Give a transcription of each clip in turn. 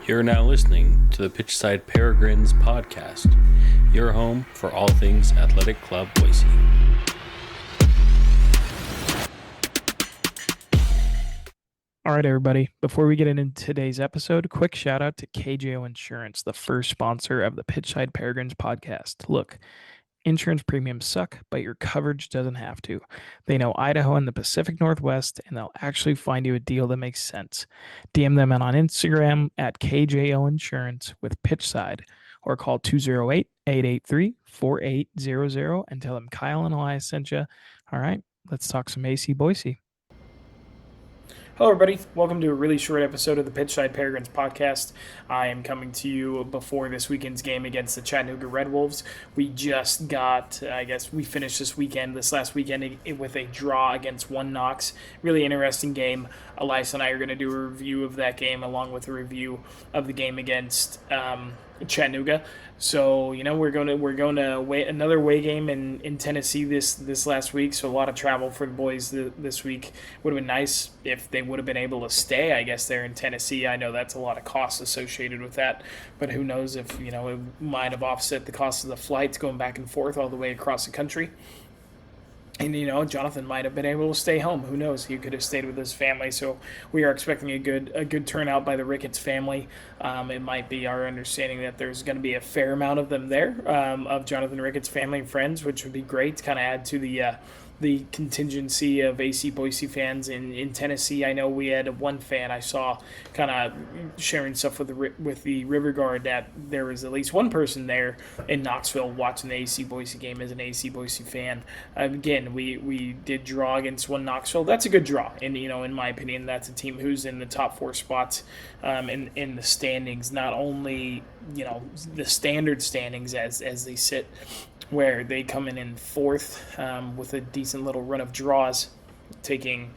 You're now listening to the Pitchside Peregrines podcast, your home for all things Athletic Club Boise. All right, everybody. Before we get into today's episode, quick shout out to KJO Insurance, the first sponsor of the Pitchside Peregrines podcast. Look, insurance premiums suck, but your coverage doesn't have to. They know Idaho and the Pacific Northwest, and they'll actually find you a deal that makes sense. DM them on Instagram at KJO Insurance with Pitchside, or call 208-883-4800 and tell them Kyle and Elias sent you. All right, let's talk some AC Boise. Hello, everybody. Welcome to a really short episode of the Pitchside Peregrines podcast. I am coming to you before this weekend's game against the Chattanooga Red Wolves. We just got, we finished this last weekend with a draw against One Knox. Really interesting game. Elias and I are going to do a review of that game along with a review of the game against Chattanooga. So, we're going to wait another away game in Tennessee this last week. So a lot of travel for the boys this week. Would have been nice if they would have been able to stay, I guess, there in Tennessee. I know that's a lot of costs associated with that, but who knows if, it might have offset the cost of the flights going back and forth all the way across the country. And, Jonathan might have been able to stay home. Who knows? He could have stayed with his family. So we are expecting a good turnout by the Ricketts family. It might be our understanding that there's going to be a fair amount of them there, of Jonathan Ricketts' family and friends, which would be great to kind of add to the contingency of AC Boise fans in Tennessee. I know we had one fan I saw kind of sharing stuff with the River Guard that there was at least one person there in Knoxville watching the AC Boise game as an AC Boise fan. Again, we did draw against One Knoxville. That's a good draw, and in my opinion, that's a team who's in the top four spots in the standings. Not only the standard standings as they sit, where they come in fourth with a decent little run of draws, taking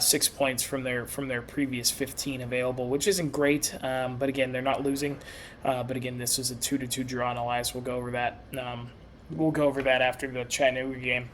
6 points from their previous 15 available, which isn't great. But again, they're not losing. But again, this is a 2-2 draw, and Elias will go over that. We'll go over that after the Chattanooga game.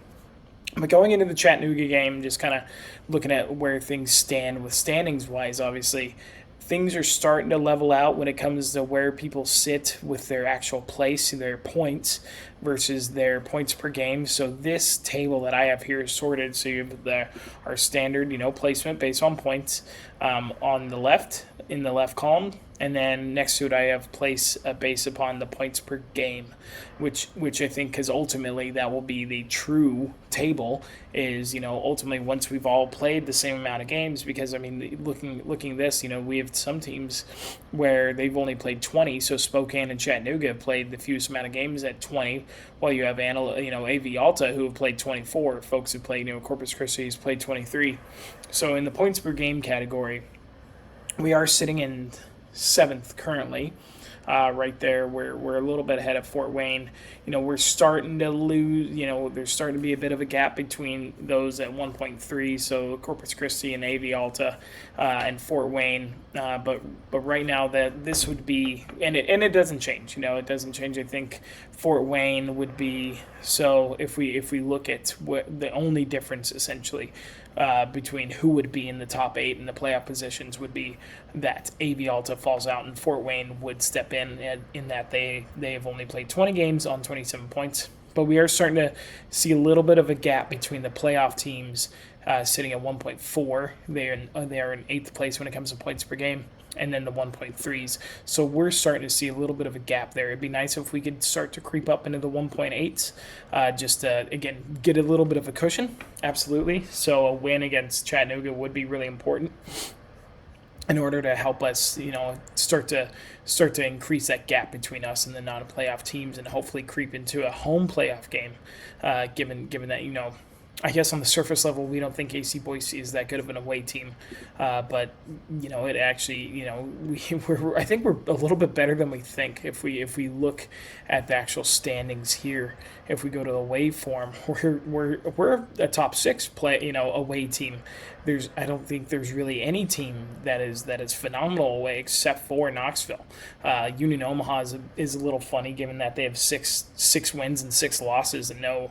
But going into the Chattanooga game, just kind of looking at where things stand with standings-wise, obviously, things are starting to level out when it comes to where people sit with their actual place, their points versus their points per game. So this table that I have here is sorted. So you have our standard, placement based on points on the left, in the left column. And then next to it, I have place based upon the points per game, which I think, because ultimately that will be the true table, is, ultimately once we've all played the same amount of games. Because, looking at this, we have some teams where they've only played 20. So Spokane and Chattanooga have played the fewest amount of games at 20, while you have, AV Alta, who have played 24. Folks who played, Corpus Christi has played 23. So in the points per game category, we are sitting in 7th currently, right there. We're a little bit ahead of Fort Wayne. We're starting to lose. There's starting to be a bit of a gap between those at 1.3. So Corpus Christi and AV Alta and Fort Wayne. But right now that this would be, and it doesn't change. It doesn't change. I think Fort Wayne would be. So if we look at what the only difference essentially between who would be in the top 8 and the playoff positions would be that AV Alta falls out and Fort Wayne would step in that they have only played 20 games on 27 points. But we are starting to see a little bit of a gap between the playoff teams sitting at 1.4. They are in 8th place when it comes to points per game, and then the 1.3s. So we're starting to see a little bit of a gap there. It'd be nice if we could start to creep up into the 1.8s, just to, again, get a little bit of a cushion. Absolutely. So a win against Chattanooga would be really important in order to help us, start to increase that gap between us and the non-playoff teams, and hopefully creep into a home playoff game, given that, I guess on the surface level, we don't think AC Boise is that good of an away team, but it actually, I think we're a little bit better than we think. If we look at the actual standings here, if we go to the away form, we're a top 6 away team, I don't think there's really any team that is phenomenal away except for Knoxville. Union Omaha is a little funny given that they have six wins and 6 losses and no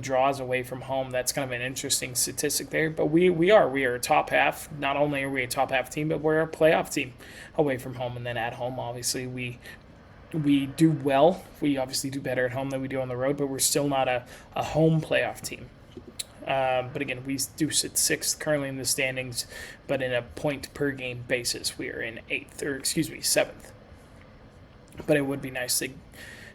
draws away from home. That's kind of an interesting statistic there. But we are a top half. Not only are we a top half team, but we're a playoff team away from home, and then at home, obviously we do well. We obviously do better at home than we do on the road, but we're still not a home playoff team. But again, we do sit 6th currently in the standings, but in a point per game basis, we are in 7th. But it would be nice to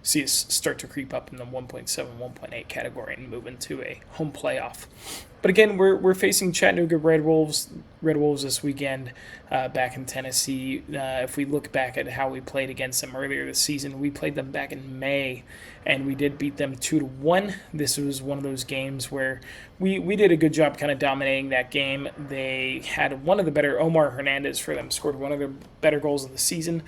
see us start to creep up in the 1.7, 1.8 category and move into a home playoff. But again, we're facing Chattanooga Red Wolves this weekend back in Tennessee. If we look back at how we played against them earlier this season, we played them back in May, and we did beat them 2-1. This was one of those games where we did a good job kind of dominating that game. They had one of the better, Omar Hernandez for them, scored one of the better goals of the season.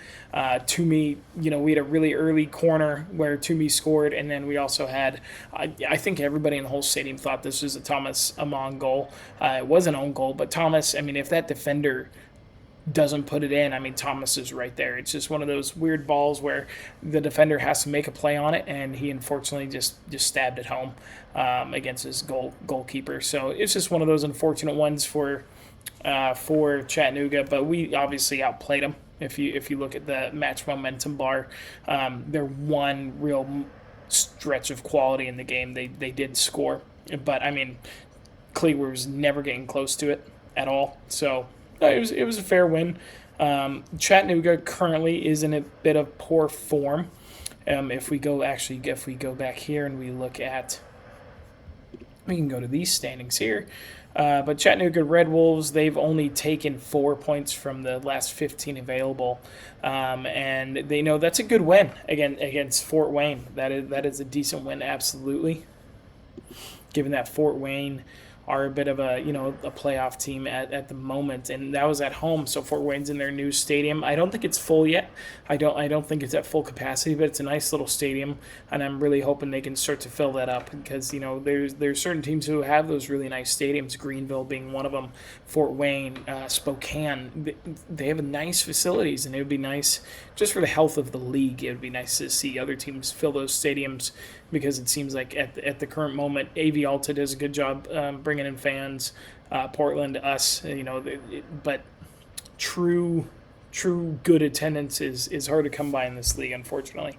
Toomey, we had a really early corner where Toomey scored, and then we also had, I think everybody in the whole stadium thought this was a Thomas Amon goal. It was an own goal, but Thomas, if that defender doesn't put it in, Thomas is right there. It's just one of those weird balls where the defender has to make a play on it, and he unfortunately just stabbed it home against his goalkeeper. So it's just one of those unfortunate ones for Chattanooga, but we obviously outplayed them. If you look at the match momentum bar, their one real stretch of quality in the game, they did score, but Cleveland was never getting close to it at all. So it was a fair win. Chattanooga currently is in a bit of poor form. If we go back here and we can go to these standings here. But Chattanooga Red Wolves, they've only taken 4 points from the last 15 available, and they know that's a good win against Fort Wayne. That is a decent win, absolutely. Given that Fort Wayne are a bit of a playoff team at the moment, and that was at home. So Fort Wayne's in their new stadium. I don't think it's full yet. I don't think it's at full capacity, but it's a nice little stadium, and I'm really hoping they can start to fill that up because there's certain teams who have those really nice stadiums. Greenville being one of them. Fort Wayne, Spokane, they have nice facilities, and it would be nice just for the health of the league. It would be nice to see other teams fill those stadiums, because it seems like at the current moment, AV Alta does a good job bringing in fans. Portland, us, but true good attendance is hard to come by in this league, unfortunately.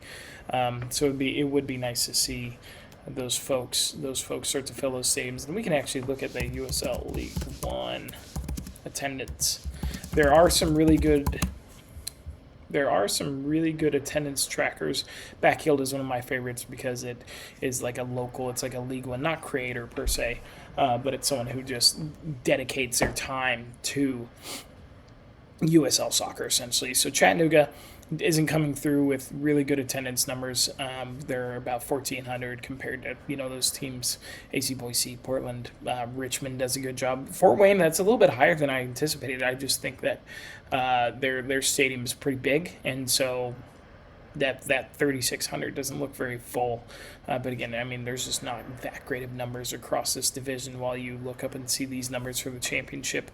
So it would be nice to see those folks start to fill those stadiums, and we can actually look at the USL League One attendance. There are some really good attendance trackers. Backfield is one of my favorites because it is like a local, it's like a League One, not creator per se, but it's someone who just dedicates their time to USL soccer, essentially. So Chattanooga isn't coming through with really good attendance numbers. They're about 1,400 compared to those teams. AC Boise, Portland, Richmond does a good job. Fort Wayne, that's a little bit higher than I anticipated. I just think that their stadium is pretty big, and so that 3,600 doesn't look very full. But again, there's just not that great of numbers across this division. While you look up and see these numbers for the championship,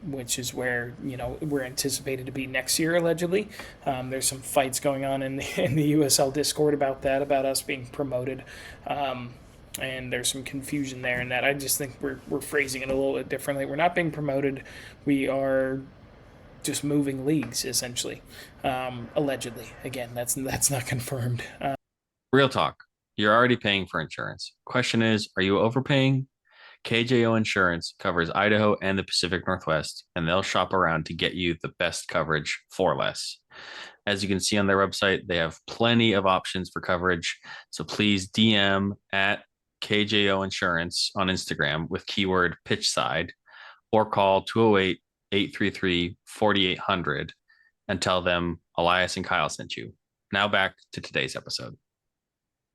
which is where we're anticipated to be next year, allegedly. There's some fights going on in the USL Discord about us being promoted, and there's some confusion there. And that I just think we're phrasing it a little bit differently. We're not being promoted. We are just moving leagues, essentially, allegedly. Again, that's not confirmed. Real talk. You're already paying for insurance. Question is, are you overpaying? KJO Insurance covers Idaho and the Pacific Northwest, and they'll shop around to get you the best coverage for less. As you can see on their website, they have plenty of options for coverage. So please DM at KJO Insurance on Instagram with keyword Pitchside, or call 208-833-4800 and tell them Elias and Kyle sent you. Now back to today's episode.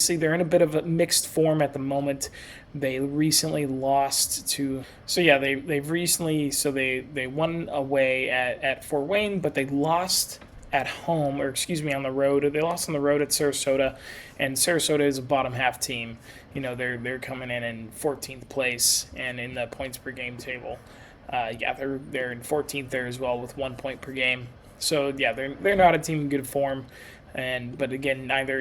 See, they're in a bit of a mixed form at the moment. They recently lost to, they won away at Fort Wayne, but they lost at home, on the road. They lost on the road at Sarasota, and Sarasota is a bottom half team. They're coming in 14th place and in the points per game table. Yeah, they're in 14th there as well with 1 point per game. So yeah, they're not a team in good form, but again, neither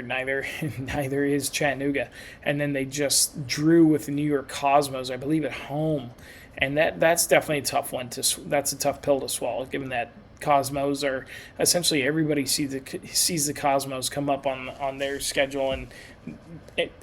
is Chattanooga. And then they just drew with the New York Cosmos, I believe, at home, and that's definitely a tough one that's a tough pill to swallow, given that Cosmos are essentially everybody sees the Cosmos come up on their schedule, and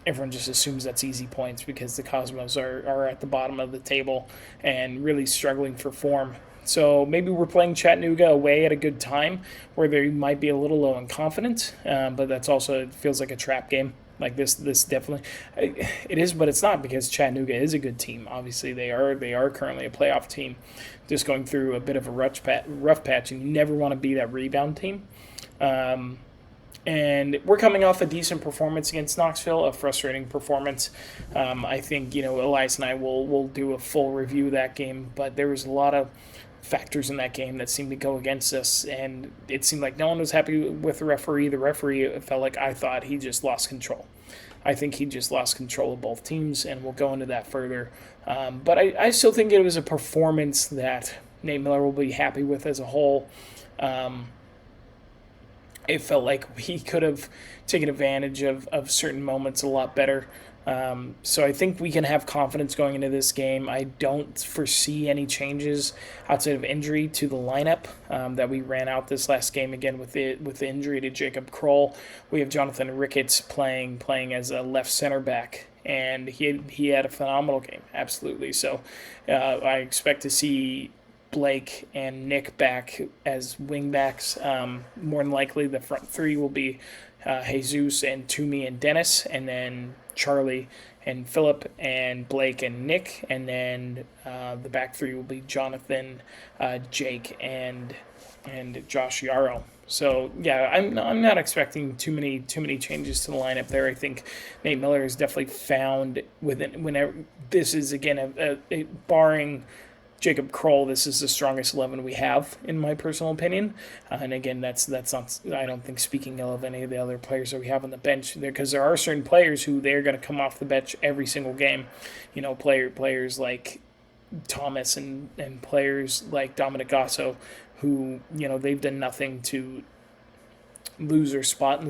everyone just assumes that's easy points because the Cosmos are at the bottom of the table and really struggling for form. So maybe we're playing Chattanooga away at a good time where they might be a little low in confidence, but that's also, it feels like a trap game. Like this definitely, it is, but it's not, because Chattanooga is a good team. Obviously, they are currently a playoff team, just going through a bit of a rough patch, and you never want to be that rebound team. And we're coming off a decent performance against Knoxville, a frustrating performance. I think Elias and I will do a full review of that game, but there was a lot of factors in that game that seemed to go against us, and it seemed like no one was happy with the referee. The referee, it felt like, I thought he just lost control. I think he just lost control of both teams, and we'll go into that further. But I still think it was a performance that Nate Miller will be happy with as a whole. It felt like we could have taken advantage of certain moments a lot better. So I think we can have confidence going into this game. I don't foresee any changes outside of injury to the lineup that we ran out this last game. Again, with the injury to Jacob Kroll, we have Jonathan Ricketts playing as a left center back, and he had a phenomenal game, absolutely. So I expect to see Blake and Nick back as wingbacks. More than likely, the front three will be Jesus and Toomey and Dennis, and then Charlie and Philip and Blake and Nick, and then the back three will be Jonathan, Jake, and Josh Yarrow. So yeah, I'm not expecting too many changes to the lineup there. I think Nate Miller has definitely found whenever this is again a barring Jacob Kroll, this is the strongest 11 we have, in my personal opinion. And again, that's not, I don't think, speaking ill of any of the other players that we have on the bench, because there are certain players who they're going to come off the bench every single game. Players like Thomas and players like Dominic Gasso, who they've done nothing to lose their spot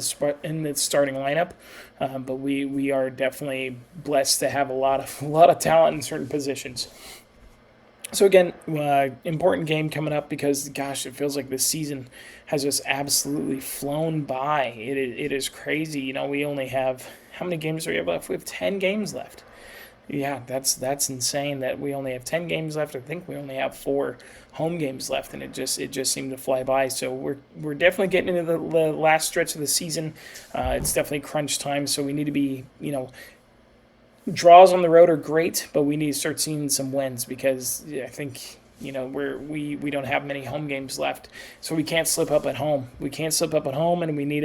in the starting lineup. But we are definitely blessed to have a lot of talent in certain positions. So again, important game coming up, because gosh, it feels like this season has just absolutely flown by. It is crazy. We only have, how many games do we have left? We have 10 games left. Yeah, that's insane that we only have 10 games left. I think we only have 4 home games left, and it just seemed to fly by. So we're definitely getting into the last stretch of the season. It's definitely crunch time, so we need to be, draws on the road are great, but we need to start seeing some wins, because I think we don't have many home games left, so we can't slip up at home. And we need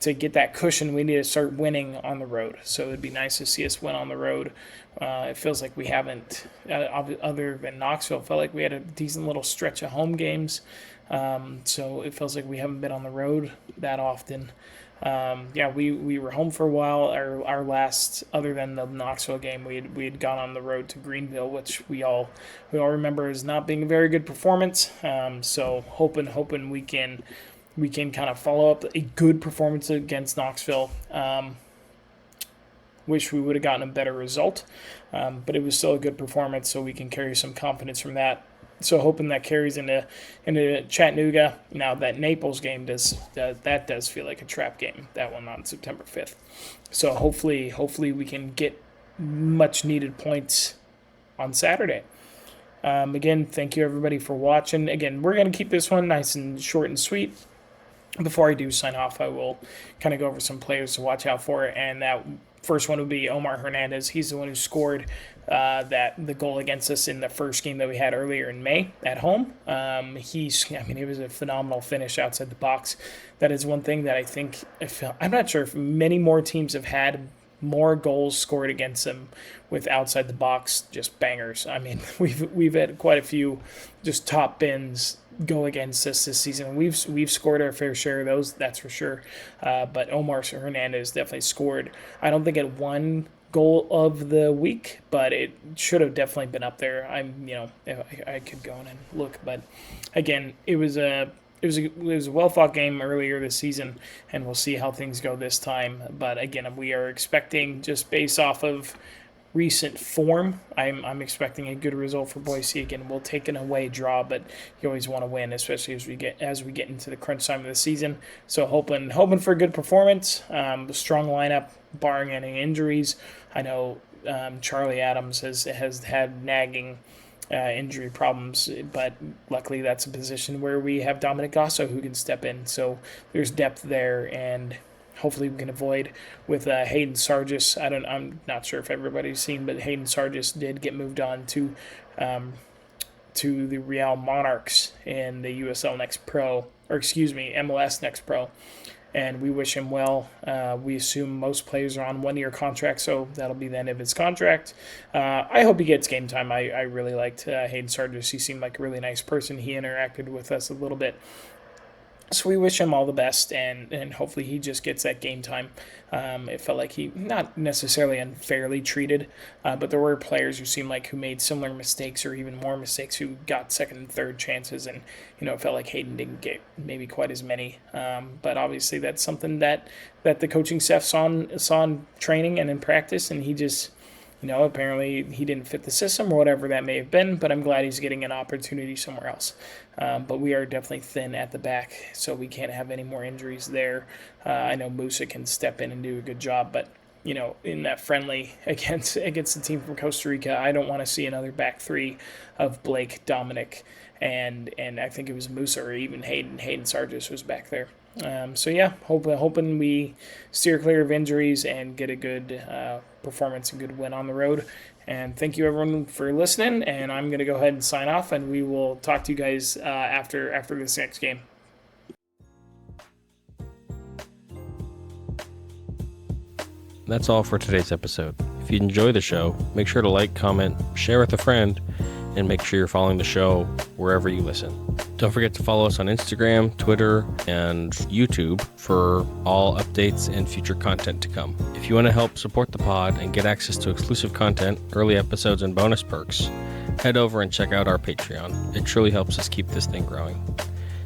to get that cushion. We need to start winning on the road. So it'd be nice to see us win on the road. It feels like we haven't, other than Knoxville, felt like we had a decent little stretch of home games. So it feels like we haven't been on the road that often. We were home for a while. Our last, other than the Knoxville game, we had gone on the road to Greenville, which we all remember as not being a very good performance. So hoping we can kind of follow up a good performance against Knoxville. Wish we would have gotten a better result, but it was still a good performance, so we can carry some confidence from that. So hoping that carries into Chattanooga. Now that Naples game does feel like a trap game. That one on September 5th. So hopefully we can get much needed points on Saturday. Again, thank you everybody for watching. Again, we're going to keep this one nice and short and sweet. Before I do sign off, I will kind of go over some players to watch out for, and that first one would be Omar Hernandez. He's the one who scored the goal against us in the first game that we had earlier in May at home. It was a phenomenal finish outside the box. That is one thing that I think, I'm not sure if many more teams have had more goals scored against them with outside the box, just bangers. I mean, we've had quite a few just top bins go against us this season. We've scored our fair share of those, that's for sure. But Omar Hernandez definitely scored. I don't think at one goal of the week, but it should have definitely been up there. I could go in and look, but again, it was a well fought game earlier this season, and we'll see how things go this time. But again, we are expecting, just based off of recent form, I'm expecting a good result for Boise. Again, we'll take an away draw, but you always want to win, especially as we get into the crunch time of the season. So hoping for a good performance, strong lineup, barring any injuries. I know Charlie Adams has had nagging injury problems, but luckily that's a position where we have Dominic Gasso who can step in. So there's depth there, and hopefully we can avoid with Hayden Sargis. I'm not sure if everybody's seen, but Hayden Sargis did get moved on to the Real Monarchs in the MLS Next Pro, and we wish him well. We assume most players are on one-year contracts, so that'll be the end of his contract. I hope he gets game time. I really liked Hayden Sargis. He seemed like a really nice person. He interacted with us a little bit. So we wish him all the best, and hopefully he just gets that game time. It felt like he, not necessarily unfairly treated, but there were players who made similar mistakes or even more mistakes who got second and third chances, and it felt like Hayden didn't get maybe quite as many. But obviously that's something that the coaching staff saw in training and in practice, and he just, apparently he didn't fit the system or whatever that may have been, but I'm glad he's getting an opportunity somewhere else. But we are definitely thin at the back, so we can't have any more injuries there. I know Musa can step in and do a good job, but in that friendly against the team from Costa Rica, I don't want to see another back three of Blake, Dominic, and I think it was Musa or even Hayden Sargis was back there. Hoping we steer clear of injuries and get a good performance and good win on the road. And thank you everyone for listening. And I'm going to go ahead and sign off, and we will talk to you guys after this next game. That's all for today's episode. If you enjoy the show, make sure to like, comment, share with a friend, and make sure you're following the show wherever you listen. Don't forget to follow us on Instagram, Twitter, and YouTube for all updates and future content to come. If you want to help support the pod and get access to exclusive content, early episodes, and bonus perks, head over and check out our Patreon. It truly helps us keep this thing growing.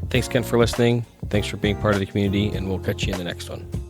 Thanks again for listening. Thanks for being part of the community, and we'll catch you in the next one.